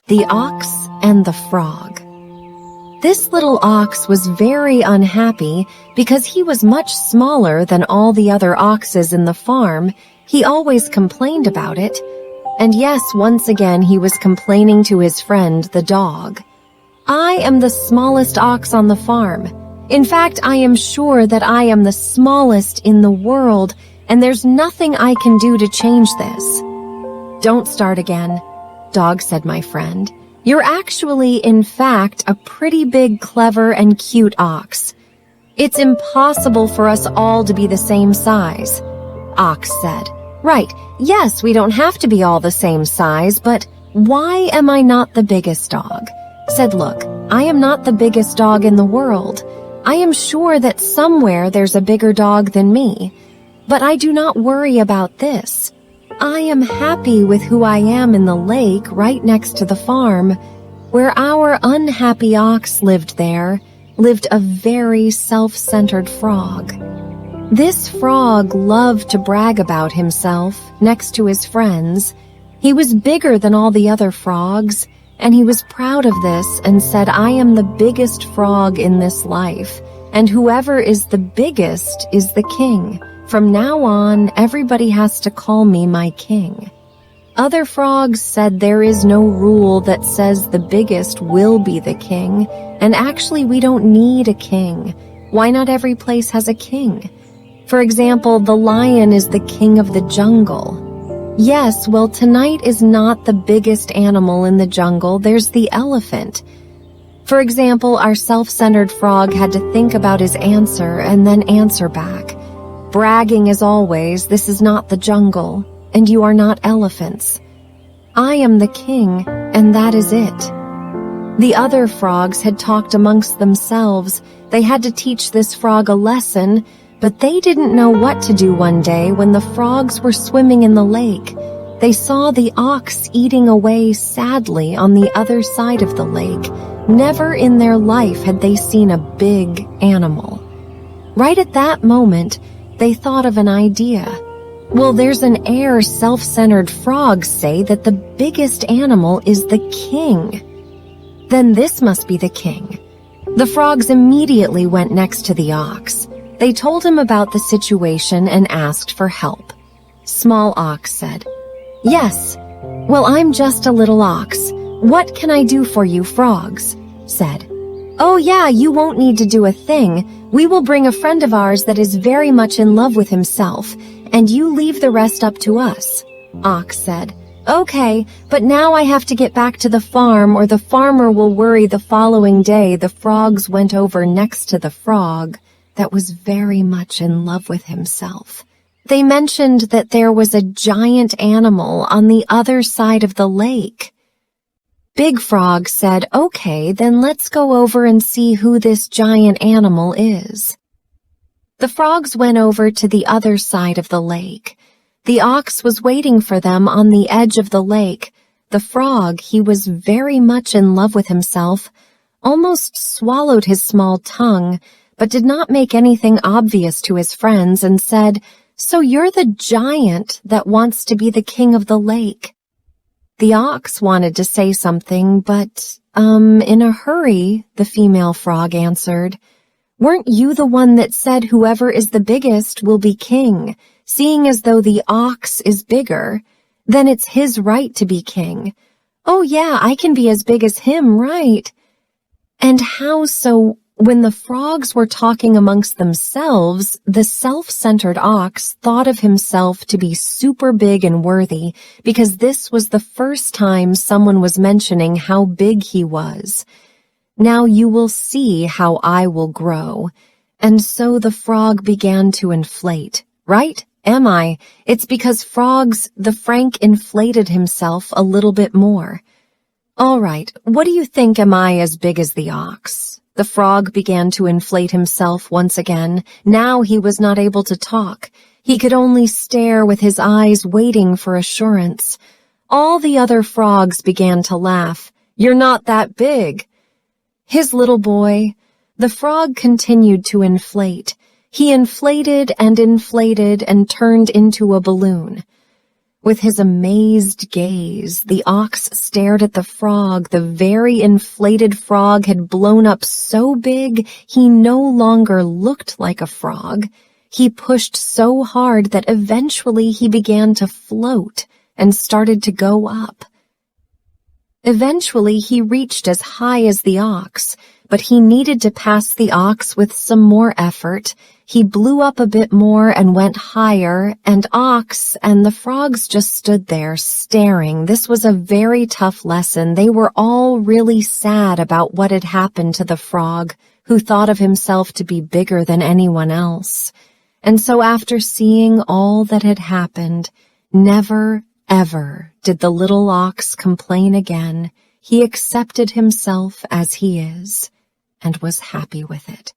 The Ox and the Frog. This little ox was very unhappy because he was much smaller than all the other oxes in the farm. He always complained about it. And yes, once again he was complaining to his friend, the dog. I am the smallest ox on the farm. In fact, I am sure that I am the smallest in the world, and there's nothing I can do to change this. Don't start again, Dog said, my friend. You're actually, in fact, a pretty big, clever, and cute ox. It's impossible for us all to be the same size, Ox said. Right, yes, we don't have to be all the same size, but why am I not the biggest dog? Said, look, I am not the biggest dog in the world. I am sure that somewhere there's a bigger dog than me, but I do not worry about this. I am happy with who I am in the lake right next to the farm. Where our unhappy ox lived there, lived a very self-centered frog. This frog loved to brag about himself next to his friends. He was bigger than all the other frogs, and he was proud of this and said, I am the biggest frog in this life, and whoever is the biggest is the king. From now on, everybody has to call me my king. Other frogs said there is no rule that says the biggest will be the king, and actually we don't need a king. Why not every place has a king? For example, the lion is the king of the jungle. Yes, well, tonight is not the biggest animal in the jungle, there's the elephant. For example, our self-centered frog had to think about his answer and then answer back. Bragging as always, this is not the jungle, and you are not elephants. I am the king, and that is it. The other frogs had talked amongst themselves. They had to teach this frog a lesson, but they didn't know what to do one day when the frogs were swimming in the lake. They saw the ox eating away sadly on the other side of the lake. Never in their life had they seen a big animal. Right at that moment, they thought of an idea. Well, there's an air self-centered frogs say that the biggest animal is the king. Then this must be the king. The frogs immediately went next to the ox. They told him about the situation and asked for help. Small Ox said, Yes, well, I'm just a little ox. What can I do for you, frogs? Said, Oh yeah, you won't need to do a thing. We will bring a friend of ours that is very much in love with himself, and you leave the rest up to us. Ox said, Okay, but now I have to get back to the farm or the farmer will worry the following day. The frogs went over next to the frog that was very much in love with himself. They mentioned that there was a giant animal on the other side of the lake. Big Frog said, Okay, then let's go over and see who this giant animal is. The frogs went over to the other side of the lake. The ox was waiting for them on the edge of the lake. The frog, he was very much in love with himself, almost swallowed his small tongue, but did not make anything obvious to his friends and said, So you're the giant that wants to be the king of the lake. The ox wanted to say something, but, in a hurry, the female frog answered, Weren't you the one that said whoever is the biggest will be king? Seeing as though the ox is bigger, then it's his right to be king. Oh yeah, I can be as big as him, right? And how so? When the frogs were talking amongst themselves, the self-centered ox thought of himself to be super big and worthy because this was the first time someone was mentioning how big he was. Now you will see how I will grow. And so the frog began to inflate. Right? Am I? It's because the Frank inflated himself a little bit more. All right, what do you think? Am I as big as the ox? The frog began to inflate himself once again. Now he was not able to talk. He could only stare with his eyes waiting for assurance. All the other frogs began to laugh. You're not that big. His little boy. The frog continued to inflate. He inflated and turned into a balloon. With his amazed gaze, the ox stared at the frog. The very inflated frog had blown up so big he no longer looked like a frog. He pushed so hard that eventually he began to float and started to go up. Eventually he reached as high as the ox, but he needed to pass the ox with some more effort. He blew up a bit more and went higher, and Ox and the frogs just stood there staring. This was a very tough lesson. They were all really sad about what had happened to the frog, who thought of himself to be bigger than anyone else. And so after seeing all that had happened, never, ever did the little ox complain again. He accepted himself as he is and was happy with it.